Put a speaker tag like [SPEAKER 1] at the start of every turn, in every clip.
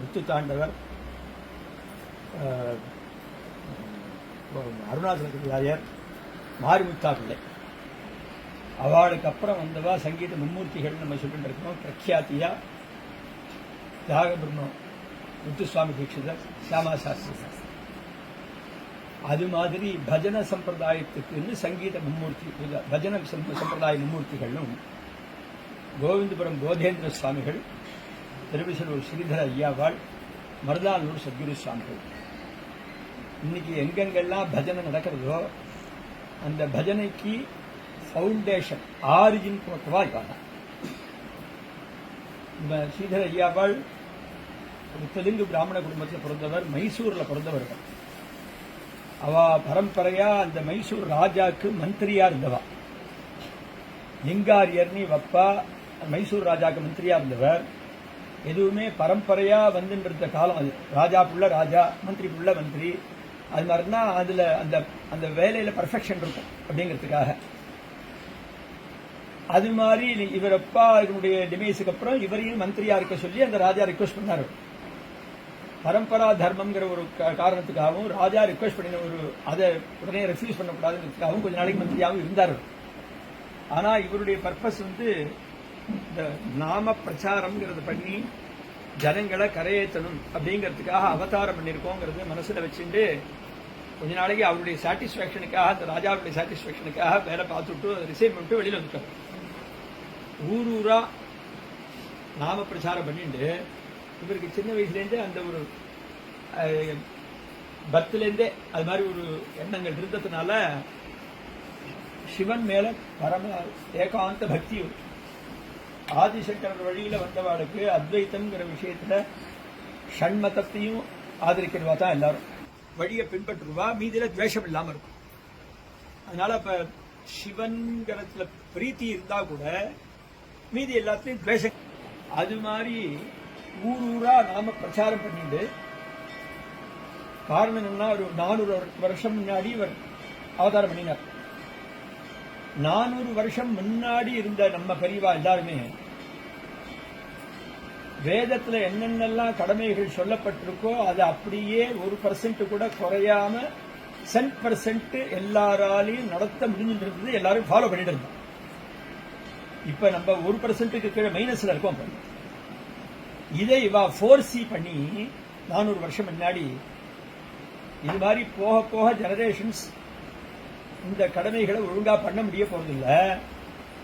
[SPEAKER 1] முத்து தாண்டவர், அருணாச்சலராயர், மாரிமுத்தா பிள்ளை, அவளுக்கு அப்புறம் வந்தவா சங்கீத மும்மூர்த்திகள் நம்ம சொல்லிட்டு இருக்கோம். பிரக்யாத்தியா தியாகபிரம்மம் முத்துசுவாமி தீட்சிதர், சியாமா சாஸ்திரி. அது மாதிரி பஜன சம்பிரதாயத்துக்கு சங்கீத மும்மூர்த்தி, பஜன சம்பிரதாய மும்மூர்த்திகளும் கோவிந்தபுரம் போதேந்திர சுவாமிகள், திருவிசலூர் ஸ்ரீதர ஐயாவாள், மருதானூர் சத்குரு சுவாமிகள். இன்னைக்கு எங்கெங்கெல்லாம் பஜனை நடக்கிறதோ அந்த பஜனைக்கு ஃபவுண்டேஷன், ஆரிஜின் போட்டவா இவாங்க. ஸ்ரீதர ஐயாவாள் தெலுங்கு பிராமண குடும்பத்தில் பிறந்தவர், மைசூரில் பிறந்தவர்கள். அவ பரம்பரையா அந்த மைசூர் ராஜாக்கு மந்திரியா இருந்தவா. லிங்காரியர்னி வப்பா மைசூர் ராஜாக்கு மந்திரியா இருந்தவர். எதுவுமே பரம்பரையா வந்துன்ற காலம் அது. ராஜா புள்ள ராஜா, மந்திரி புள்ள மந்திரி. அது மாதிரினா அதுல அந்த அந்த வேலையில பர்ஃபெக்ஷன் இருக்கும் அப்படிங்கிறதுக்காக. அது மாதிரி இவரப்பா இதனுடைய டிமைஸுக்கு அப்புறம் இவரையும் மந்திரியா இருக்க சொல்லி அந்த ராஜா ரிக்வெஸ்ட் பண்ணாரு. பரம்பரா தர்மம்ங்கிற ஒரு காரணத்துக்காகவும் ராஜா ரிக்வெஸ்ட் பண்ணின ஒரு அதை உடனே ரெஃப்யூஸ் பண்ணக்கூடாதுங்கிறதுக்காகவும் கொஞ்ச நாளைக்கு மந்திரியாகவும் இருந்தார். ஆனா இவருடைய பர்பஸ் இந்த நாம பிரச்சாரம்ங்கிறத பண்ணி ஜனங்களை கரையேற்றணும் அப்படிங்கிறதுக்காக அவதாரம் பண்ணியிருக்கோங்கிறது மனசுல வச்சுட்டு கொஞ்ச நாளைக்கு அவருடைய சாட்டிஸ்பாக்சனுக்காக, அந்த ராஜாவுடைய சாட்டிஸ்பாக்சனுக்காக வேலை பார்த்துட்டு ரிசைன் பண்ணிட்டு வெளியில வந்துட்டார். ஊரூரா நாம பிரச்சாரம் பண்ணிட்டு இவருக்கு சின்ன வயசுலேருந்தே அந்த ஒரு பர்த்லேருந்தே அது மாதிரி ஒரு எண்ணங்கள் இருந்ததுனால சிவன் மேல பரம ஏகாந்த பக்தி. ஆதிசங்கரர் வழியில வந்தவாளுக்கு அத்வைத்தம்ங்கிற விஷயத்துல ஷண்மதத்தையும் ஆதரிக்கிறவா தான் எல்லாரும் வழியை பின்பற்றுவா. மீதில துவேஷம் இல்லாம இருக்கும். அதனால இப்ப சிவன்கிறதுல பிரீத்தி இருந்தா கூட மீதி எல்லாத்தையும் துவேஷம். அது மாதிரி ஊரூரா நாம பிரச்சாரம் பண்ணிட்டு, காரணம் என்னன்னா ஒரு 400 வருஷம் முன்னாடி இவர் அவதாரம் பண்ணினார். 400 வருஷம் முன்னாடி இருந்த நம்ம பெரியவா எல்லாருமே வேதத்துல என்னென்னலாம் கடமைகள் சொல்லப்பட்டிருக்கோ அது அப்படியே 1% கூட குறையாம 100% எல்லாராலையும் நடத்த முடிஞ்சுட்டு இருந்தது. எல்லாரும் ஃபாலோ பண்ணிட்டு இருந்தோம். இப்ப நம்ம 1%க்கு கீழே மைனஸ்ல இருக்கோம். இதை இவா ஃபோர்சி பண்ணி 400 வருஷம் முன்னாடி இது மாதிரி போக போக ஜெனரேஷன்ஸ் இந்த கடமைகளை ஒழுங்கா பண்ண முடிய போறதில்ல.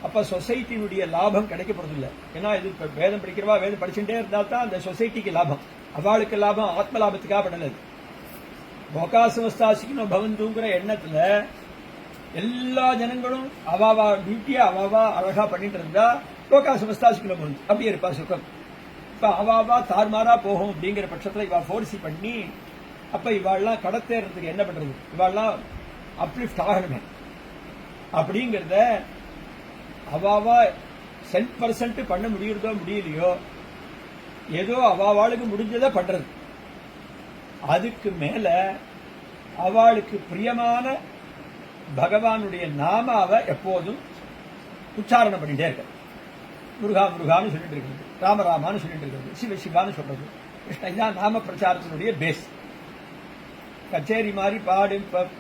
[SPEAKER 1] அப்ப சொசைட்டியினுடைய லாபம் கிடைக்க போறதில்லை. ஏன்னா இது வேதம் படிக்கிறவா வேதம் படிச்சுட்டே இருந்தா தான் அந்த சொசைட்டிக்கு லாபம். அவளுக்கு லாபம் ஆத்ம லாபத்துக்காக பண்ணது. லோகாசமஸ்தாசிக்கணும் பவந்துங்கிற எண்ணத்துல எல்லா ஜனங்களும் அவாவா டியூட்டியா அவாவா அழகா பண்ணிட்டு இருந்தா லோகாசமஸ்தாசிக்கணும் பவந்து அப்படியே இருப்பா சுகம். இப்ப அவாவா தார்மாரா போகும் அப்படிங்கிற பட்சத்துல இவா ஃபோர்சி பண்ணி அப்ப இவாள்லாம் கடத்தேறதுக்கு என்ன பண்றது, இவாள்லாம் அப்லிஃப்ட் ஆகணுமே அப்படிங்கிறத அவாவா 100% பண்ண முடியறதோ முடியலையோ ஏதோ அவாவாளுக்கு முடிஞ்சதை பண்றது. அதுக்கு மேல அவளுக்கு பிரியமான பகவானுடைய நாமாவை எப்போதும் உச்சாரணம் பண்ணிட்டே இருக்க. முருகா முருகான்னு சொல்லிட்டு இருக்கிறது, ராமராமான்னு சொல்லிட்டு இருக்கிறது, சிவ சிவான்னு சொல்றது, கிருஷ்ண. இதான் நாம பிரச்சாரத்தினுடைய பேஸ். கச்சேரி மாதிரி பாடு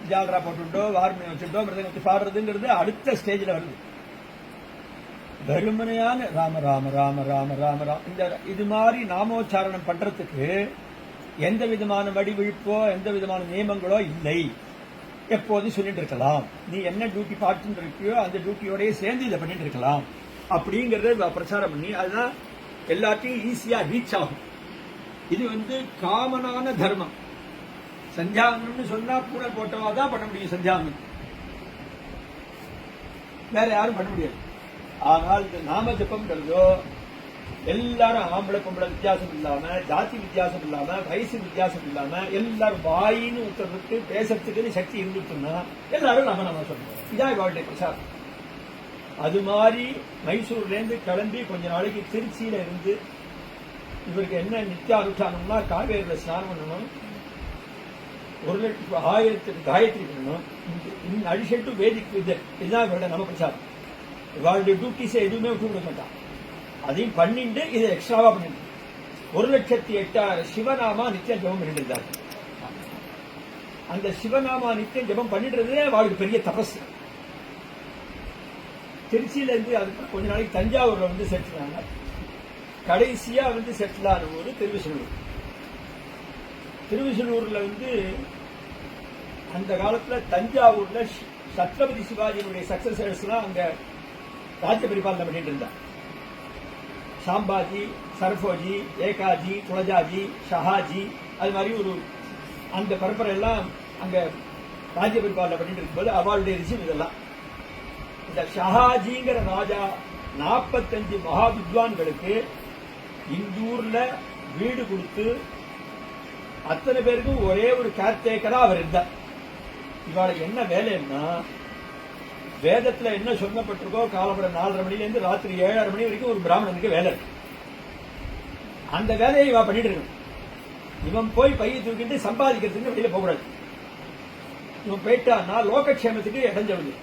[SPEAKER 1] ஜாலரா போட்டுட்டோ வார்மணி வச்சுட்டோ மிருதங்கத்தை பாடுறதுங்கிறது அடுத்த ஸ்டேஜில் வருது. வெறுமனையான ராம ராம ராம ராம ராம ராம இந்த இது மாதிரி நாமோச்சாரணம் பண்றதுக்கு எந்த விதமான வடிவிழிப்போ எந்த விதமான நியமங்களோ இல்லை. எப்போதும் சொல்லிட்டு இருக்கலாம். நீ என்ன டியூட்டி பார்த்துட்டு இருக்கியோ அந்த டியூட்டியோடய சேர்ந்து இதை பண்ணிட்டு இருக்கலாம் அப்படிங்கறத பிரச்சாரம் பண்ணி அதுதான் எல்லாத்தையும் ஈஸியா ரீச் ஆகும். இது காமனான தர்மம். சந்தியாவனம்னு சொன்னா பூனை போட்டவா தான் பண்ண முடியும். சந்தியாவனம் வேற யாரும் பண்ண முடியாது. ஆனால் இந்த நாம ஜபம்ங்கிறதோ எல்லாரும் ஆம்பளை பொம்பளை வித்தியாசம் இல்லாம, ஜாதி வித்தியாசம் இல்லாம, வயசு வித்தியாசம் இல்லாம எல்லாரும் வாயின்னு உத்தரவுக்கு பேசுறதுக்கு சக்தி இருந்துட்டுன்னா எல்லாரும் நாம சொல்றோம். இதான் இவாளுடைய பிரச்சாரம். அது மாதிரி மைசூர்ல இருந்து கிளம்பி கொஞ்ச நாளைக்கு திருச்சியில இருந்து இவருக்கு என்ன நித்திய அனுஷ்டானம்னா காவேரியில ஸ்நானம் பண்ணணும், 1000 காயத்ரி பண்ணணும், இன் அடிஷன் டு வேதிக் வித்யா. இதுதான் இவருடைய நம்ம பிரச்சாரம். இவாளுடைய டியூட்டிஸை எதுவுமே விட்டு விட மாட்டான். அதையும் பண்ணிட்டு இதை எக்ஸ்ட்ராவா பண்ணிட்டு 1,08,000 சிவநாமா நித்தியம் ஜபம் பண்ணிட்டு இருந்தார். அந்த சிவநாமா நித்தியம் ஜபம் பண்ணிட்டு அவளுக்கு பெரிய தபஸ். திருச்சியில இருந்து அதுக்கு கொஞ்ச நாளைக்கு தஞ்சாவூர்ல வந்து செட்டில் ஆனாங்க. கடைசியா வந்து செட்டில் ஆன ஊர் திருவிசனூர். திருவிசனூர்ல வந்து அந்த காலத்துல தஞ்சாவூர்ல சத்ரபதி சிவாஜியுடைய சக்சஸர்ஸ் எல்லாம் அங்க ராஜ்ய பரிபாலனை பண்ணிட்டு இருந்தார். சாம்பாஜி, சரபோஜி, ஏகாஜி, துளஜாஜி, ஷஹாஜி, அது மாதிரி ஒரு அந்த பரம்பரை எல்லாம் அங்க ராஜ்ய பரிபாலனை பண்ணிட்டு இருக்கும்போது அவளுடைய ரிஷி இதெல்லாம். இந்த ஷஹாஜிங்கிற ராஜா 45 மகா வித்வான்களுக்கு இந்தூர்ல வீடு கொடுத்து அத்தனை பேருக்கும் ஒரே ஒரு கேர்டேக்கரா அவர் இருந்தார். இவாளுக்கு என்ன வேலைன்னா, வேதத்துல என்ன சொல்லப்பட்டிருக்கோ காலப்பட 4:30 மணில இருந்து ராத்திரி 7:30 மணி வரைக்கும் ஒரு பிராமணனுக்கு வேலை இருக்கு. அந்த வேலையை இவ பண்ணிட்டு இருக்கணும். இவன் போய் பையை தூக்கிட்டு சம்பாதிக்கிறதுக்கு வெளியில போகக்கூடாது. இவன் போயிட்டான்னா லோகக்ஷேமத்துக்கு இடைஞ்சவுது.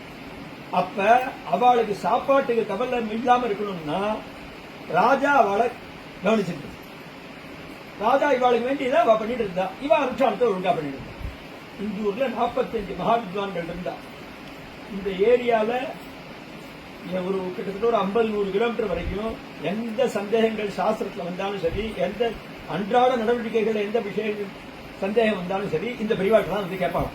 [SPEAKER 1] அப்ப அவளுக்கு சாப்பாட்டுக்கு கவலை இல்லாம இருக்கணும்னா ராஜா அவளை கவனிச்சிருக்கு. ராஜா இவாளுக்கு வேண்டியதை அவ பண்ணிட்டு இருந்தா. இவ அனுஷ்டானத்தை ஒழுங்கா பண்ணிட்டு இருந்தா. இந்த ஊர்ல 45 மகா வித்வான்கள் இருந்தா. இந்த ஏரியால ஒரு கிட்டத்தட்ட ஒரு 50-100 கிலோமீட்டர் வரைக்கும் எந்த சந்தேகங்கள் சாஸ்திரத்துல வந்தாலும் சரி, எந்த அன்றாட நடவடிக்கைகள் எந்த விஷயங்கள் சந்தேகம் வந்தாலும் சரி, இந்த பெரியவாள் தான் வந்து கேட்பாங்க.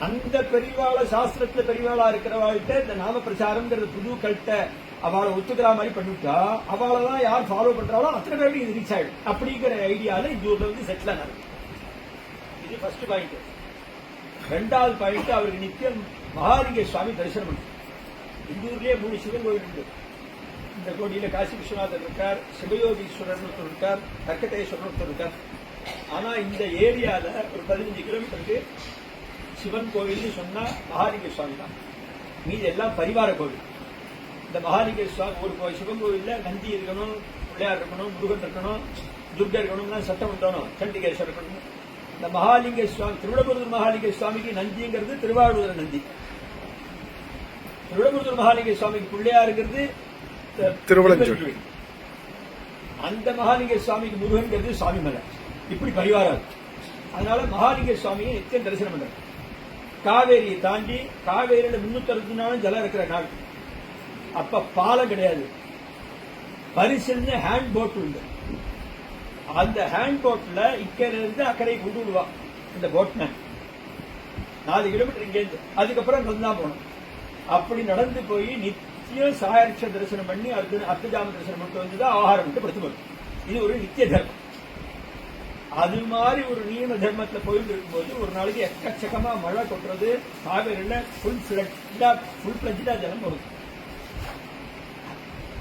[SPEAKER 1] அந்த பெரியவாள சாஸ்திரத்துல பெரியவாளா இருக்கிறவாள்கிட்ட இந்த நாம பிரச்சாரம்ங்கிறது புது கல்ட்ட அவளை ஒத்துக்கிற மாதிரி பண்ணிவிட்டா அவளதான் யார் ஃபாலோ பண்றாளோ அத்தனை பேருக்கு இது ரீச் ஆயிடும். அப்படிங்கிற ஐடியால இந்த ஊர்ல வந்து செட்டில் ஆனாரு. இது ஃபர்ஸ்ட் பாயிண்ட். 2வது பாயிண்ட், அவருக்கு நித்தியம் மகாலிங்க சுவாமி தரிசனம் பண்ணு. இந்த ஊர்லயே 3 சிவன் கோயில் உண்டு. இந்த கோடியில காசி விஸ்வநாதர் இருக்கார், சிவயோகீஸ்வரர் இருக்கார், தக்கதேஸ்வரர் இருக்கார். ஆனா இந்த ஏரியால ஒரு 15 கிலோமீட்டருக்கு சிவன் கோவில் சொன்னா மகாலிங்க சுவாமி தான். மீது எல்லாம் பரிவார கோவில். இந்த மகாலிங்க சுவாமி ஒரு சிவன் கோவில்ல நந்தி இருக்கணும், பிள்ளையார் இருக்கணும், முருகன் இருக்கணும், துர்கா இருக்கணும், சட்டம் இருக்கணும், சண்டிகேஸ்வரர் இருக்கணும். இந்த மகாலிங்க சுவாமி திருவிடமுருகன் மகாலிங்க சுவாமிக்கு நந்திங்கிறது திருவாரூர் நந்தி. திருவிடமுருகன் மகாலிங்க சுவாமிக்கு பிள்ளையாருங்கிறது திருவள்ளூர். அந்த மகாலிங்க சுவாமிக்கு முருகன்கிறது சுவாமிமலை. இப்படி பரிவாரம். அதனால மகாலிங்க சுவாமியை நித்தியம் தரிசனம் பண்றாங்க. காவேரியை தாண்டி காவேரியில 360 நாளும் ஜலம் இருக்கிற நாள். அப்ப பாலம் கிடையாது, பரிசுன்னு ஹேண்ட் போட் உண்டு. அந்த ஹேண்ட் போட்ல இக்கரையில இருந்து அக்கறை கொண்டு விடுவா இந்த போட்மேன். 4 கிலோமீட்டர் இங்கேருந்து. அதுக்கப்புறம் நடந்தா போனோம். அப்படி நடந்து போய் நித்தியம் சாயர்ஷ தரிசனம் பண்ணி அர்த்தஜாம தரிசனம் பண்ணிட்டு வந்துதான் ஆகாரம் விட்டு படுத்து போடும். இது ஒரு நித்திய தர்மம். அது மாதிரி ஒரு நியம தர்மத்துல போயிட்டு இருக்கும்போது ஒரு நாளைக்கு எக்கச்சக்கமா மழை கொட்டுறது. காவேரியில ஃபுல் பிளட்ஜா ஜலம் போடுது.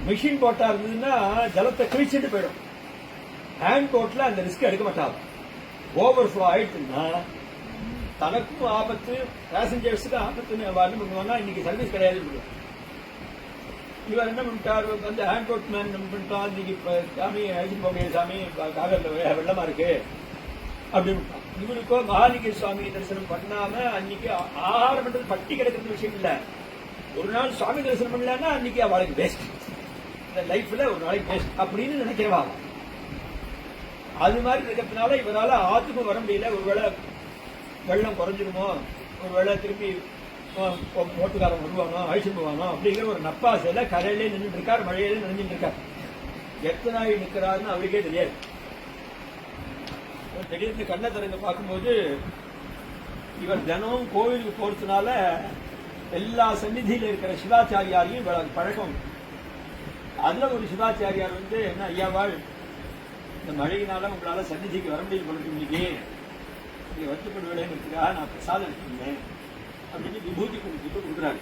[SPEAKER 1] மிஷின் போட்டா இருந்ததுன்னா ஜலத்தை கிழிச்சுட்டு போயிடும். ஹேண்ட் போட்ல அந்த ரிஸ்க் எடுக்க மாட்டாங்க. ஓவர் ஃப்ளோ ஆயிடுச்சுன்னா தனக்கும் ஆபத்து, பேசஞ்சர்ஸுக்கு ஆபத்துன்னு என்ன பண்ணுவாங்கன்னா இன்னைக்கு சர்வீஸ் கிடையாது. இவர் என்ன பண்ணிட்டார், வந்து ஹேண்ட் போட் மேன் என்ன பண்ணிட்டான், இன்னைக்கு சாமி அழைச்சிட்டு போக சாமி காவேரியில் வெள்ளமா இருக்கு அப்படின்னு. இவருக்கோ மகாலிங்க சுவாமி தரிசனம் பண்ணாம அன்னைக்கு ஆகாரம் பண்றது பட்டி கிடக்கிறது விஷயம் இல்ல. ஒரு நாள் சுவாமி தரிசனம் பண்ணலன்னா அன்னைக்கு அவளுக்கு பெஸ்ட், இந்த லைஃப்ல ஒரு நாளைக்கு பெஸ்ட் அப்படின்னு நினைக்கிறவா. அது மாதிரி இருக்கிறதுனால இவரால் ஆத்துக்கும் வர முடியல. ஒருவேளை வெள்ளம் குறைஞ்சிருமோ, ஒருவேளை திருப்பி ஓட்டுக்காரன் வருவானோ, அழிச்சுட்டு போவானோ அப்படிங்கிற ஒரு நப்பாசையில கரையிலே நின்றுட்டு இருக்கார், மழையிலே நினைஞ்சிட்டு இருக்கார். எத்தனை நாள் நிற்கிறாருன்னு அவருக்கே தெரியாது. திடீர்னு கண்ணை திறந்து பார்க்கும்போது இவர் தினமும் கோவிலுக்கு போறதுனால எல்லா சந்நிதியில இருக்கிற சிவாச்சாரியாரையும் பழக்கம். அதுல ஒரு சிவாச்சாரியார் வந்து என்ன ஐயாவாள், இந்த மழையினால உங்களால சந்நிதிக்கு வர முடியும் பொழுது இன்னைக்கு நீங்க வருத்தப்படுவேன்னு நான் பிரசாதம் எடுத்துருந்தேன் அப்படின்னு விபூதி கொடுத்துட்டு கொடுக்குறாரு.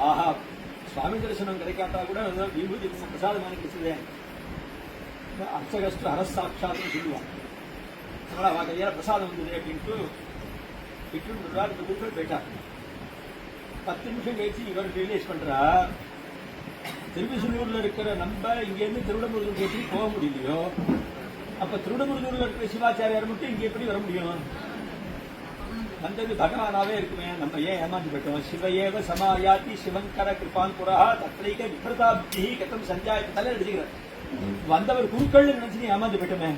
[SPEAKER 1] ஆஹா, சுவாமி தரிசனம் கிடைக்காட்டா கூட விபூதி பிரசாதமான கிடைச்சதேன் அர்ச்சகஸ்து அரசாட்சாத்னு சொல்லுவான். அதனால அவன் கையால பிரசாதம் வந்தது அப்படின்ட்டு விட்டு கொடுக்குறாரு. இந்த குருக்கள் போயிட்டார். 10 நிமிஷம் கழிச்சு இவர் ரியலைஸ் பண்றா, திருவிசனூர்ல இருக்கிற நம்ம இங்க இருந்து திருவிடமுருகன் எப்படி போக முடியலையோ, அப்ப திருவிடமுருகூர்ல இருக்கிற சிவாச்சாரியார் மட்டும் இங்க எப்படி வர முடியும்? வந்தது பகவானாவே இருக்குமே, நம்ம ஏன் ஏமாந்து போயிட்டோம்? சிவையேவ சமாயாத்தி சிவங்கர கிருபான் புரா தத்ரைக விபரதா புத்தி கதம் சஞ்சாயத்தை தலை அடிச்சுக்கிறார். வந்தவர் குருக்கள் நினைச்சு நீ ஏமாந்து போயிட்டோமே,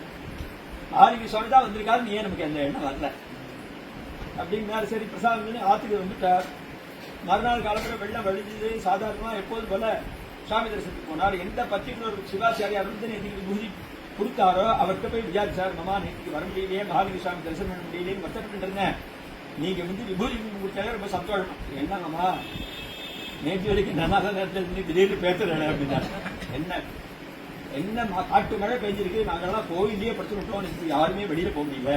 [SPEAKER 1] ஆரோக்கிய சுவாமி தான் வந்திருக்காரு, நீ ஏன் நமக்கு எந்த எண்ணம் வரல அப்படின்னாரு. சரி பிரசாதம் ஆத்துக்கு வந்துட்டார். மறுநாள் காலத்துல வெள்ளம் வழிஞ்சது. சாதாரணமா எப்போதும் போல சுவாமி தரிசனத்துக்கு போனார். எந்த பர்டிகுலர் சிவாச்சாரியார் வந்து நேற்று பூஜை கொடுத்தாரோ அவர்கிட்ட போய் விசாரிச்சார். மாமா நேற்றுக்கு வர முடியலையே, மகாலிங்க சுவாமி தரிசனம் பண்ண முடியலையே வருத்தப்பட்டு இருந்தேன், நீங்க வந்து விபூதி கொடுத்தாலே ரொம்ப சந்தோஷம். என்னங்கம்மா நேற்று வரைக்கும் நல்லா நேரத்தில் திடீர்னு பேசுறேன் அப்படின்னா, என்ன என்ன காட்டு மழை பெஞ்சிருக்கு, நாங்கெல்லாம் கோயிலே படுத்துக்கிட்டோம், யாருமே வெளியில போக முடியல.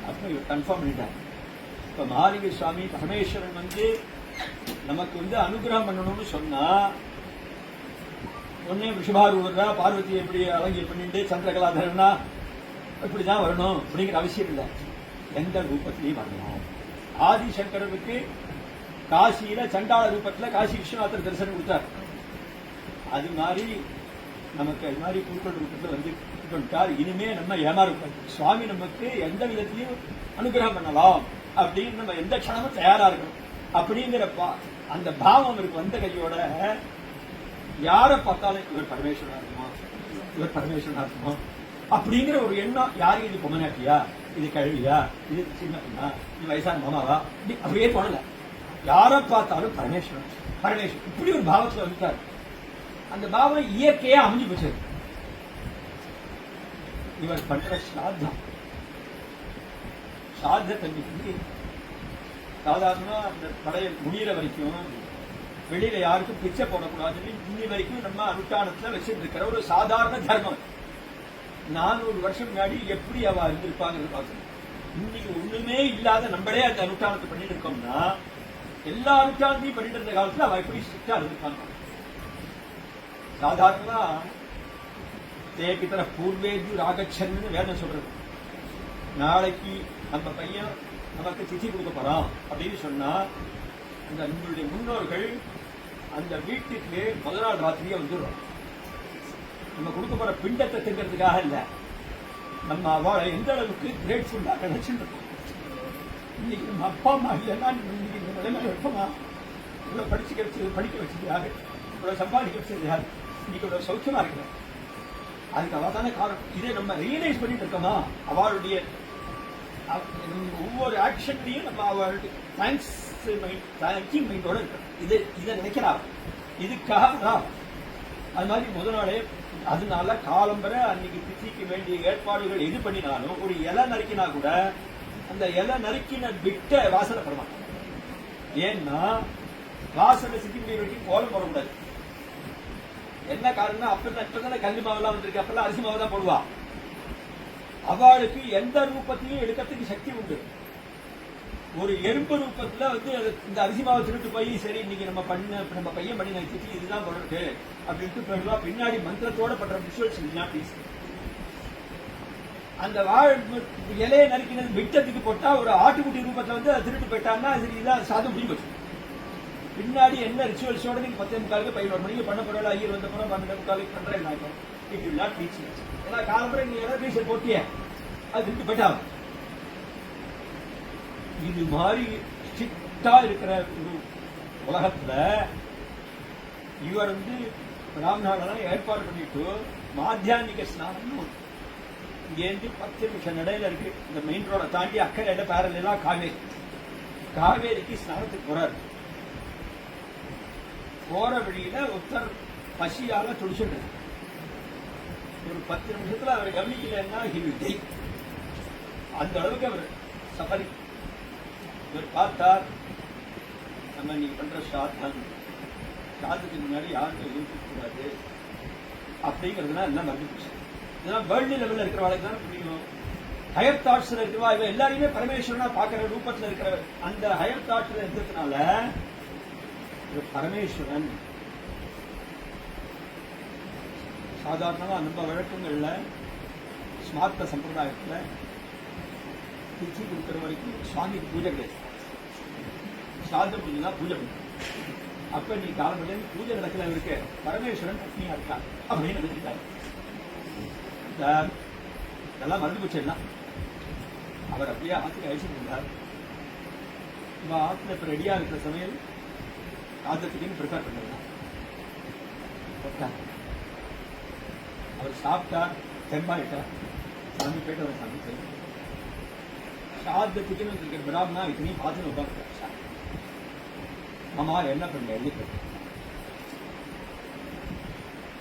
[SPEAKER 1] அப்ப இவர் கன்ஃபார்ம் பண்ணிட்டார். இப்ப மகாலிங்க சுவாமி பரமேஸ்வரன் வந்து நமக்கு வந்து அனுகிரகம் பண்ணணும்னு சொன்னா ஒன்னே ரிஷபாரூரா பார்வதி எப்படி அலங்கி பண்ணிட்டு சந்திரகலாதரனா இப்படிதான் வரணும் அப்படிங்கிற அவசியம் இல்லை, எந்த ரூபத்திலையும் வரணும். ஆதிசங்கரனுக்கு காசியில சண்டாள ரூபத்துல காசி விஸ்வநாதர் தரிசனம் கொடுத்தார். அது மாதிரி நமக்கு அது மாதிரி குருக்கள் ரூபத்துல வந்து கொண்டார். இனிமே நம்ம ஏமாறும் சுவாமி நமக்கு எந்த விதத்திலையும் அனுகிரகம் பண்ணலாம் அப்படின்னு நம்ம எந்த க்ஷணமும் தயாரா இருக்கணும் அப்படிங்கிற அந்த பாவம் இருக்கு. வந்த கையோட யாரை பார்த்தாலும் இவர் பரமேஸ்வரனா இருக்குமா, இவர் பரமேஸ்வரனா இருக்குமா அப்படிங்கிற ஒரு எண்ணம். யாரு இது பொம்மநாட்டியா, இது கழுவியா, இது சின்ன பொண்ணா, இது வயசான மாமாவா, அப்படியே தோணல. யாரை பார்த்தாலும் பரமேஸ்வரன் பரமேஸ்வரன் இப்படி ஒரு பாவத்துல வந்துட்டார். அந்த பாவம் இயற்கையா அமைஞ்சு போச்சு. இவர் பண்ற ஸ்ராத்தம் தண்ணிக்கு சாதாரணமா அந்த பழைய முடிகிற வரைக்கும் வெளியில யாருக்கும் பிச்சை போடக்கூடாதுன்னு இன்னி வரைக்கும் நம்ம அனுஷ்டானத்துல வச்சுட்டு இருக்கிற ஒரு சாதாரண தர்மம். 400 வருஷம் முன்னாடி எப்படி அவ இருந்திருப்பாங்க பார்க்கணும். இன்னைக்கு ஒண்ணுமே இல்லாத நம்மளே அந்த அனுஷ்டானத்தை பண்ணிட்டு இருக்கோம்னா எல்லா அனுஷ்டானத்தையும் பண்ணிட்டு இருந்த காலத்துல அவ எப்படி ஸ்ட்ரிக்டா இருந்திருப்பாங்க. சாதாரணமா தேபித்தர பூர்வேஜு ராகச்சன்னு வேதம் சொல்றது. நாளைக்கு நம்ம பையன் நமக்கு திதி கொடுக்க போறான் அப்படின்னு சொன்னா அந்த நம்மளுடைய முன்னோர்கள் அந்த வீட்டுக்கு முதல் நாள் ராத்திரியே வந்துடுறோம். நம்ம கொடுக்க போற பிண்டத்தை திங்கிறதுக்காக இல்ல, நம்ம அவளை எந்த அளவுக்கு கிரேட்ஃபுல்லா நினைச்சுட்டு இருக்கோம். இன்னைக்கு நம்ம அப்பா அம்மா இல்லைன்னா இன்னைக்கு இந்த நிலைமையில இருப்போமா? இவ்வளவு படிக்க வச்சது யாரு, இவ்வளவு சம்பாதிக்க வச்சது யாரு, இன்னைக்கு இவ்வளவு சௌக்கியமா இருக்கிறோம். அதுக்கு அவ தானே காரணம். இதை நம்ம ரியலைஸ் பண்ணிட்டு இருக்கோமா? அவளுடைய ஒவ்வொரு ஆக்ஷன்லையும் நம்ம அவளுடைய தேங்க்யூ மைண்டோட இருக்கோம். இதை நினைக்கிறார், இதுக்காக அது மாதிரி முதல் நாளே. அதனால காலம்பரை அன்னைக்கு திதிக்கு வேண்டிய ஏற்பாடுகள் எது பண்ணினாலும் ஒரு இலை நறுக்கினா கூட அந்த இலை நறுக்கின விட்ட வாசனை படமாட்டோம். ஏன்னா வாசனை சித்தி வரைக்கும் கோலம் போடக்கூடாது. என்ன காரணம்? அப்பதானே கல்வி மாவெல்லாம் வந்திருக்கு, அப்பெல்லாம் அரிசி மாவு தான் போடுவா. அவளுக்கு எந்த ரூபத்தையும் எடுக்கிறதுக்கு சக்தி உண்டு. ஒரு எறும்பு ரூபத்துல வந்து இந்த அரிசி மாவை திருட்டு போய் சரி இன்னைக்கு நம்ம பையன் பண்ணி திட்டி இதுதான் போடுறது அப்படின்ட்டு போயிடுவா. பின்னாடி மந்திரத்தோட பண்ற விஷுவல்ஸ் அந்த இலையை நறுக்கினது விட்டத்துக்கு போட்டா ஒரு ஆட்டுக்குட்டி ரூபத்துல வந்து அதை திருட்டு போயிட்டான்னா இதுதான் சாதம் முடியும் போச்சு. பின்னாடி என்ன ரிச்சுவல்ஸோட நீங்க 10:45 11 மணிக்கு பண்ண போறோம், ஐயர் வந்த போறோம் 12:45 பண்றேன். It will not reach. ஏன்னா காலம்பரை நீ ஏதாவது டீசல் போட்டிய அது திருட்டு போயிட்டா. இது மாதிரி ஸ்ட்ரிக்டா இருக்கிற ஒரு உலகத்துல இவர் வந்து பிராமணாலாம் ஏற்பாடு பண்ணிட்டு மாத்தியானிக ஸ்நானம் இங்கேருந்து 10 நிமிஷம் நடையில இருக்கு. இந்த மெயின் ரோட தாண்டி அக்கறையில பேரலா காவேரிக்கு ஸ்நானத்துக்கு போறாரு. போற வழியில ஒருத்தர் பசியால துடிச்சுட்டு ஒரு 10 நிமிஷத்துல அவர் கவனிக்கலன்னா அந்த அளவுக்கு அவர் சஃபரி. இவர் பார்த்தார், நம்ம நீ பண்ற சாதத்துக்கு முன்னாடி யாருக்கும் எதுவும் கூடாது அப்படிங்கிறதுனா எல்லாம் மறந்து போச்சு. இதெல்லாம் வேர்ல்டு லெவல்ல இருக்கிறவாளுக்கு தானே புரியும். ஹயர் தாட்ஸ்ல இருக்கிறவா இவ எல்லாரையுமே பரமேஸ்வரனா பாக்குற ரூபத்துல இருக்கிற அந்த ஹயர் தாட்ஸ்ல இருக்கிறதுனால பரமேஸ்வரன் சாதாரணமா நம்ம வழக்கங்கள்ல ஸ்மார்த்த சம்பிரதாயத்துல திச்சி கொடுக்கிற வரைக்கும் சுவாமி பூஜை கிடையாது. சாத பூஜை பூஜை பண்ண அப்ப நீ காலம்படியா பூஜை நடக்கல இருக்கு, பரமேஸ்வரன் பத்னியா இருக்கா அப்படின்னு நினைச்சிட்டாரு. இதெல்லாம் மறந்து போச்சுன்னா அவர் அப்படியே ஆத்துக்கு அழிச்சுட்டு இருந்தார். இவன் ஆத்துல இப்ப ரெடியா இருக்கிற சமையல் ஆதத்துக்கு ப்ரிப்பேர் பண்ணிடலாம். அவர் சாப்பிட்டார், செம்பாயிட்டார், சாமி போயிட்டு அவர் சாமி போய் சாதத்துக்கு இருக்கிற பிராமணா இத்தனையும் பார்த்துன்னு உட்காந்துருக்காரு. ஆமா என்ன பண்ண எழுதி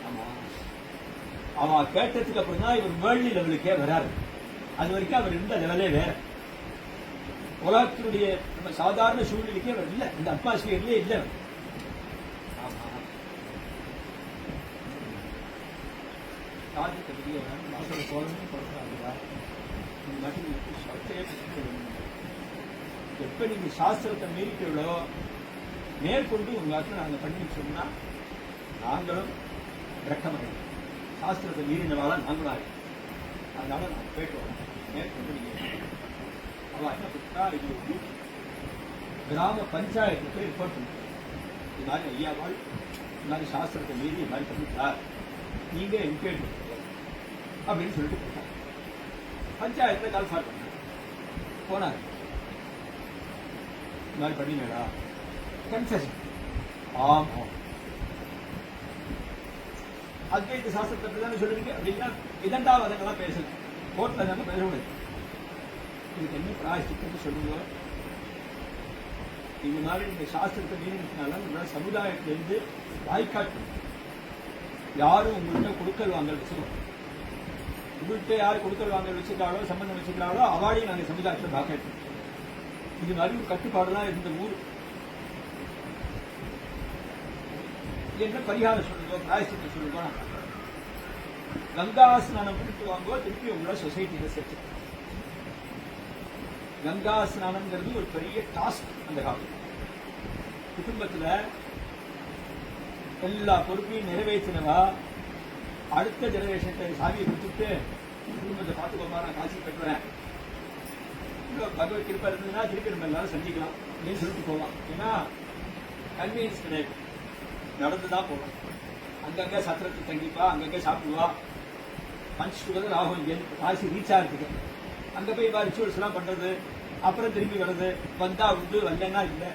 [SPEAKER 1] ஆமா அவன் கேட்டதுக்கு அப்புறம் தான் இவர் வேர்ல்டு லெவலுக்கே வராரு. அது வரைக்கும் அவர் இருந்த லெவலே வேற. உலகத்தினுடைய நம்ம சாதாரண சூழ்நிலைக்கே அவர் இல்லை, இந்த அட்மாஸ்பியர்லயே இல்லை. எப்ப நீங்க சாஸ்திரத்தை மீறிட்டீங்களோ மேற்கொண்டு உங்க நாங்க பண்ணி சொன்னா நாங்களும் ரக்கமடையும். சாஸ்திரத்தை மீறினவால நாங்களும் ஆகும். அதனால நாங்க போயிட்டு வரோம். மேற்கொண்டு நீங்க அவ என்ன பண்ணா, இது கிராம பஞ்சாயத்துக்கு ரிப்போர்ட் பண்ணுறோம். இது மாதிரி ஐயாவால் இது மாதிரி சாஸ்திரத்தை மீறி இது மாதிரி பண்ணிட்டார், நீங்க என்கொயரி அப்படின்னு சொல்லிட்டு போட்டாங்க. பஞ்சாயத்துல கால்ஃபார் பண்ணாங்க. போனாரு, இந்த மாதிரி பண்ணீங்களா? கன்ஃபெஷன். ஆமா, அத்வைத சாஸ்திரத்தை தானே சொல்லுவீங்க அப்படின்னா இதண்டாவதெல்லாம் பேசல, கோர்ட்ல தானே பேசக்கூடாது. இதுக்கு என்ன பிராயஷ்டித்து சொல்லுங்க. இது மாதிரி இந்த சாஸ்திரத்தை மீறினால உங்களோட சமுதாயத்திலிருந்து வாய்க்காட்டு. யாரும் உங்கள்கிட்ட கொடுக்கல் வாங்கல் வச்சுக்கணும். உங்கள்கிட்ட யாரு கொடுக்கல் வாங்கல் வச்சுக்கிறாளோ, சம்பந்தம் வச்சுக்கிறாளோ அவாளையும் நாங்கள் சமுதாயத்தில் பாக்கெட். இது மாதிரி ஒரு கட்டுப்பாடு தான் இருந்த ஊர். என்ன பரிகாரம் சொல்லுங்க, பிராயஷ்டித்தை சொல்லுங்க. கங்கா ஸ்நானம் பண்ணிட்டு வாங்குவோ, திருப்பி உங்களோட சொசைட்டியில சேர்த்து. கங்கா ஸ்நானம்ங்கிறது ஒரு பெரிய டாஸ்க். அந்த காலம் குடும்பத்துல எல்லா பொறுப்பையும் நிறைவேற்றினவா அடுத்த ஜெனரேஷன் சாவியை கொடுத்துட்டு குடும்பத்தை பார்த்துக்கோமா, நான் காட்சி கட்டுறேன், பகவத் கிருப்பா இருந்ததுன்னா திருப்பி நம்ம எல்லாரும் சந்திக்கலாம் அப்படின்னு சொல்லிட்டு போவான். ஏன்னா கன்வீனியன்ஸ் கிடையாது, நடந்துதான் போகலாம். அங்கங்க சத்திரத்தை தங்கிப்பா, அங்கங்க சாப்பிடுவா, பஞ்ச் டுகெதர் ஆகும். இங்கே காசி ரீச் ஆகிறதுக்கு அங்க போய் ரிச்சுவல்ஸ் எல்லாம் பண்றது, அப்புறம் திரும்பி வர்றது, வந்தா உண்டு, வந்தேன்னா இல்லை.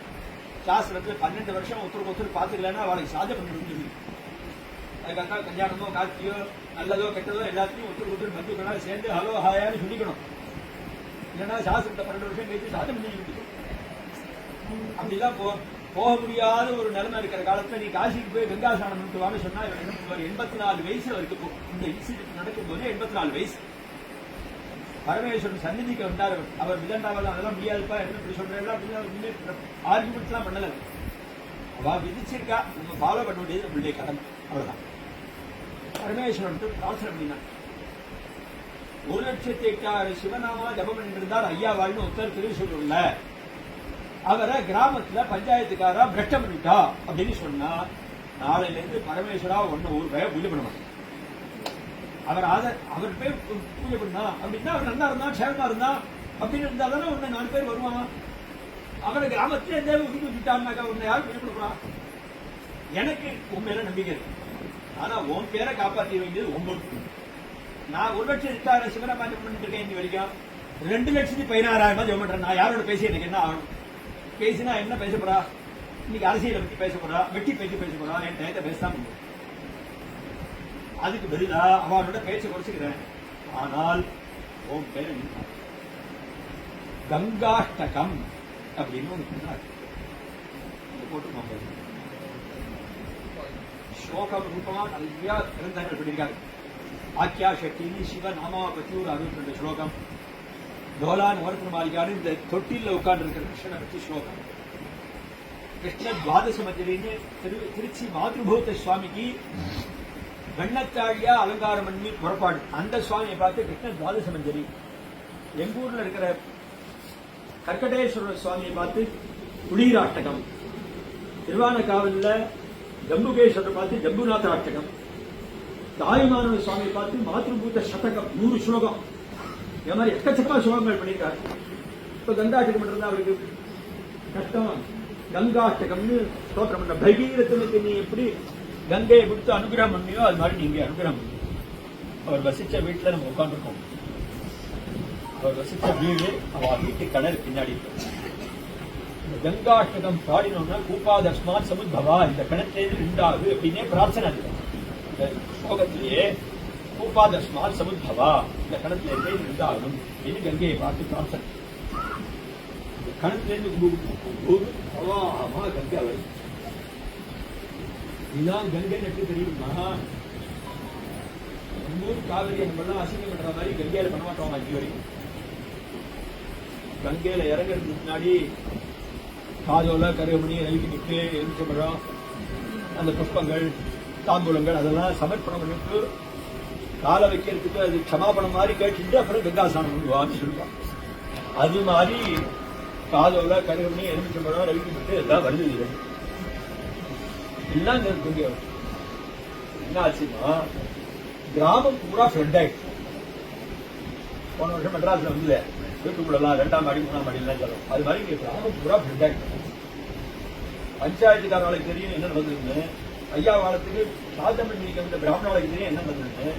[SPEAKER 1] சாஸ்திரத்துல 12 வருஷம் ஒருத்தருக்கு பாத்துக்கலன்னா அவளுக்கு சாதனை பண்ணி முடிஞ்சது. அதுக்காக கல்யாணமோ காட்சியோ நல்லதோ கெட்டதோ எல்லாத்தையும் ஒருத்தர் பந்துக்கனா சேர்ந்து ஹலோ ஹாயான்னு சொல்லிக்கணும். இல்லைன்னா சாஸ்திரத்தை 12 வருஷம் கழிச்சு சாதனை பண்ணி முடியும். அப்படிலாம் போக முடியாத ஒரு நிலைமை இருக்கிற காலத்துல நீ காசிக்கு போய் கங்கா ஸ்நானம் பண்ணிட்டு வான்னு சொன்னா இவர் என்ன பண்ணுவார்? 84 வயசு அவருக்கு இந்த இன்சிடென்ட் நடக்கும் போது 84 வயசு. பரமேஸ்வரன் சந்நிதிக்கு வந்தார். அவர் விதண்டாவில் அதெல்லாம் முடியாதுப்பா, என்ன இப்படி சொல்றேன் அப்படின்னு ஆர்குமெண்ட்ஸ் எல்லாம் பண்ணல. அவ விதிச்சிருக்கா, நம்ம ஃபாலோ பண்ண வேண்டியது நம்மளுடைய கடமை, அவ்வளவுதான். பரமேஸ்வரன் பிரார்த்தனை பண்ணினார். 1,08,000 சிவநாமா ஜபம் பண்ணிட்டு இருந்தார் ஐயாவாள்னு ஒருத்தர் திருச்சூர்ல. அவரை கிராமத்துல பஞ்சாயத்துக்காரா பிரஷ்டம் பண்ணிட்டா அப்படின்னு சொன்னா நாளையில இருந்து பரமேஸ்வரா ஒன்னு ஒரு பய பூஜை பண்ண மாட்டார். அவர் பேர் பூஜை பண்ணா அப்படின்னா அவர் நல்லா இருந்தா சேரமா இருந்தா அப்படின்னு இருந்தா தானே உன்னை 4 பேர் வருவான். அவரை கிராமத்துல எந்த உதவி விட்டான்னாக்கா உன்னை யாரும் பூஜை பண்ண. எனக்கு உன் மேல நம்பிக்கை இருக்கு, ஆனா உன் பேரை காப்பாற்ற வேண்டியது உங்களுக்கு. நான் 1,08,000 சிவராமா ஜபம் பண்ணிட்டு இருக்கேன். இன்னி வரைக்கும் 2,16,000 ஜபம் பண்றேன். நான் யாரோட பேசி எனக்கு என்ன ஆகணும்? பேசினா என்ன பேச போறா? இன்னைக்கு அரசியலை பத்தி பேச போறா, வெட்டி பேச்சு பேச போறா, என் டயத்தை பேசதான் முடியும். அதுக்கு பதிலா அவனோட பேச்சை குறைச்சுக்கிறேன். ஆனால் உன் பேரை கங்காஷ்டகம் அப்படின்னு ஒன்று போட்டு ஸ்லோகம் ரூபமா நிறைய கிரந்தங்கள் பண்ணியிருக்காங்க. ஆக்கியா ஷெட்டின்னு சிவ நாமாபத்தி ஒரு 62 ஸ்லோகம். தோலா நவரத்ன மாளிகான்னு இந்த தொட்டில உட்கார்ந்து இருக்கிற கிருஷ்ணனை பற்றி ஸ்லோகம். கிருஷ்ண துவாதச மஞ்சளின்னு திருச்சி மாத்ருபூத சுவாமிக்கு வெண்ணத்தாழியா அலங்காரம் பண்ணி புறப்பாடு. அந்த சுவாமியை பார்த்து கிருஷ்ண துவாதச மஞ்சரி. எங்கூர்ல இருக்கிற கர்க்கடேஸ்வரர் சுவாமியை பார்த்து குடீராட்டகம். திருவானக்காவல்ல ஜம்புகேஸ்வரர் பார்த்து ஜம்புநாத ஆட்டகம். தாய்மானவ சுவாமியை பார்த்து மாத்ருபூத சதகம் 100 ஸ்லோகம். இந்த மாதிரி எக்கச்சக்கமா ஸ்லோகங்கள் பண்ணியிருக்காரு. இப்ப கங்காஷ்டகம் பண்றது அவருக்கு கஷ்டம். கங்காஷ்டகம்னு ஸ்தோத்திரம் பண்ற. பகீரதனுக்கு நீ எப்படி கங்கையை கொடுத்து அனுகிரகம் பண்ணியோ அது மாதிரி நீங்க அனுகிரகம் பண்ணி. அவர் வசிச்ச வீட்டுல நம்ம உட்காந்துருக்கோம். அவர் வசிச்ச வீடு அவ வீட்டு கிணறு பின்னாடி. கங்காஷ்டகம் பாடினோம்னா கூப்பாதஸ்மாத் சமுத்பவா, இந்த கிணத்திலிருந்து உண்டாகு அப்படின்னே பிரார்த்தனை. இந்த ஸ்லோகத்திலேயே பூபாதஸ்மால் சமுத்பவா, இந்த கணத்துல இருந்தே இருந்தாலும் இது கங்கையை பார்த்து பிரார்த்தனை. கணத்துல இருந்து பிரவாகமா கங்கை வருது. இதுதான் கங்கை எப்படி தெரியுமா? ஊர் காவிரி நம்மளாம் அசிங்கம் பண்ற மாதிரி கங்கையில பண்ண மாட்டோம். அஞ்சு வரைக்கும் கங்கையில இறங்குறதுக்கு முன்னாடி காதோல கருவமணி ரவிக்கு எலுமிச்சம்பழம் அந்த புஷ்பங்கள் தாம்பூலங்கள் அதெல்லாம் சமர்ப்பணம் பண்ணிட்டு காலை வைக்கிறதுக்கு அது க்ஷமாபணம் மாதிரி கேட்டுட்டு அப்புறம் கங்காஸ்நானம் பண்ணுவான்னு சொல்லுவாங்க. அது மாதிரி காதோல கருவமணி எலுமிச்சம்பழம் ரவிக்கு எல்லாம் வருது. எல்லாம் கங்கை வரும். என்ன ஆச்சுன்னா கிராமம் பூரா ஃப்ளட் ஆயிடுச்சு. போன வருஷம் மெட்ராஸ்ல வந்து வீட்டுக்குள்ளலாம் 2ஆம் மாடி 3ஆம் மாடிலாம் சொல்லும். அது மாதிரி இங்க கிராமம் பூரா ஃப்ளட் ஆயிடுச்சு. பஞ்சாயத்துக்காரர்களுக்கு தெரியும் என்ன நடந்ததுன்னு, ஐயா காலத்துக்கு சாந்தம் நீக்க பிராமணர்களுக்கு தெரியும் என்ன நடந்ததுன்னு.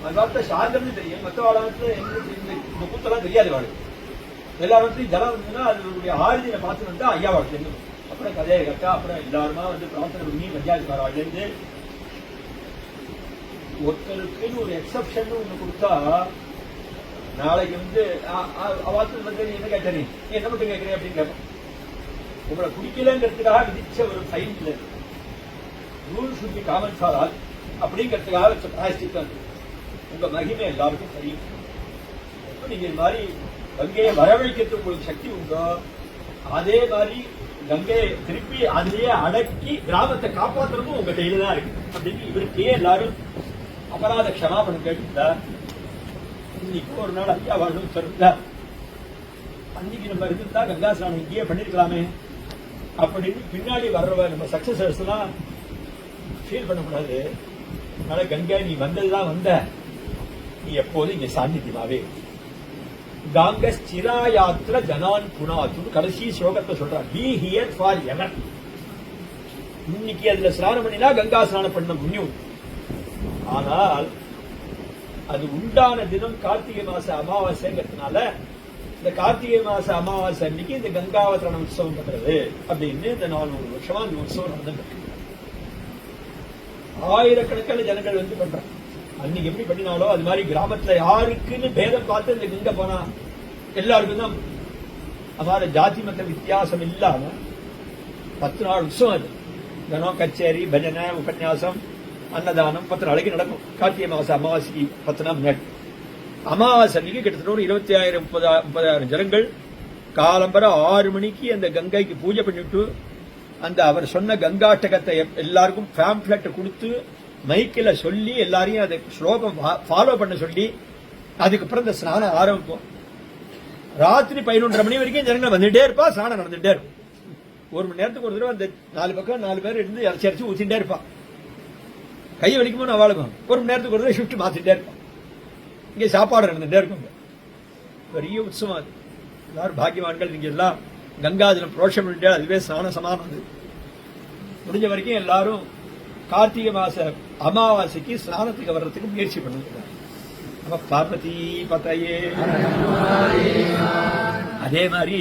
[SPEAKER 1] அது பார்த்த சாந்தம்னு தெரியும், மற்ற காலத்துல இந்த கூத்தெல்லாம் தெரியாது. வாழ்க்கை எல்லா இடத்துலையும் ஜலம் இருந்ததுன்னா அதனுடைய ஆரிஜினை பார்த்து வந்து ஐயா வாழ்க்கை அப்புறம் கதையை கட்டா அப்புறம் எல்லாருமா வந்து பிரார்த்தனை பண்ணி பஞ்சாயத்துக்காரர்லேருந்து ஒருத்தருக்குன்னு ஒரு எக்ஸப்ஷன் ஒண்ணு கொடுத்தா நாளைக்கு வந்து அவாத்து வந்து என்ன கேட்டீங்க என்ன மட்டும் கேட்கறீங்க அப்படின்னு கேட்போம். உங்களை குடிக்கலங்கிறதுக்காக விதிச்ச ஒரு ஃபைன் இல்லை, rule should be common for all அப்படிங்கிறதுக்காக உங்க மகிமை எல்லாருக்கும் தெரியும். நீங்க இந்த மாதிரி கங்கையை வரவழைக்கிறது உங்களுக்கு சக்தி உண்டோ, அதே மாதிரி கங்கையை திருப்பி அதிலேயே அடக்கி கிராமத்தை காப்பாற்றுறதும் உங்க கையில தான் இருக்கு அப்படின்னு இவருக்கே எல்லாரும் அபராத க்ஷமாபணம் கேட்டுட்டா. இன்னைக்கு ஒரு நாள் ஐயா வாழும் சொல்லுங்க, அன்னைக்கு நம்ம இருந்தா கங்கா ஸ்நானம் இங்கேயே பண்ணிருக்கலாமே அப்படின்னு பின்னாடி வர்றவ நம்ம சக்சஸர்ஸ் எல்லாம் ஃபீல் பண்ணக்கூடாது. அதனால கங்கை நீ வந்ததுதான் வந்த, நீ எப்போதும் இங்க சாநித்தியமாவே காங்கஸ் சிராயாத்திர ஜனான் புனாத்து கடைசி ஸ்லோகத்தை சொல்றார். Be here for ever. இன்னைக்கு அதுல ஸ்நானம் பண்ணினா கங்கா ஸ்நானம் பண்ண புண்ணியம். ஆனால் அது உண்டான தினம் கார்த்திகை மாச அமாவாசைங்கிறதுனால இந்த கார்த்திகை மாச அமாவாசை அன்னைக்கு இந்த கங்காவதரண உற்சவம் பண்றது அப்படின்னு இந்த 400 வருஷமா இந்த உற்சவம் நடந்துட்டு ஆயிரக்கணக்கான ஜனங்கள் வந்து பண்றாங்க. அன்னைக்கு எப்படி பண்ணினாலோ அது மாதிரி கிராமத்துல யாருக்குன்னு பேதம் பார்த்து இந்த கங்கை போனா எல்லாருக்கும் தான் அதாவது ஜாதி மத்த வித்தியாசம் இல்லாம 10 நாள் உற்சவம். அது தினம் கச்சேரி பஜனை உபன்யாசம் அன்னதானம் 10 நாளைக்கு நடக்கும். கார்த்திகை மாசம் அமாவாசைக்கு 10 நாள் முன்னாடி அமாவாசை அன்னைக்கு கிட்டத்தட்ட ஒரு 25,000-30,000 ஜனங்கள் காலம்பர 6 மணிக்கு அந்த கங்கைக்கு பூஜை பண்ணிட்டு அந்த அவர் சொன்ன கங்காட்டகத்தை எல்லாருக்கும் பேம்ப்ளெட் கொடுத்து மைக்கில் சொல்லி எல்லாரையும் அதை ஸ்லோகம் ஃபாலோ பண்ண சொல்லி அதுக்கப்புறம் இந்த ஸ்நானம் ஆரம்பிப்போம். ராத்திரி 11:30 மணி வரைக்கும் ஜனங்கள் வந்துட்டே இருப்பா, ஸ்நானம் நடந்துட்டே இருக்கும். 1 மணி நேரத்துக்கு ஒரு தடவை அந்த 4 பக்கம் 4 பேர் இருந்து இறச்சி ஊத்திட்டே இருப்பா. கை வலிக்குமோ அவளுக்கும் 1 மணி நேரத்துக்கு ஒரு தடவை ஷிஃப்ட் மாத்திட்டே இருப்பான். இங்கே சாப்பாடு நடந்துட்டே இருக்கும். பெரிய உற்சவம் அது. எல்லாரும் பாக்கியவான்கள். நீங்க எல்லாம் கங்காஜலம் புரோஷம் பண்ணிட்டே அதுவே ஸ்நான சமானம். அது முடிஞ்ச வரைக்கும் எல்லாரும் கார்த்திகை மாச அமாவாசைக்கு ஸ்நானத்துக்கு வர்றதுக்கு முயற்சி பண்ணுங்க. பார்வதி பதையே. அதே மாதிரி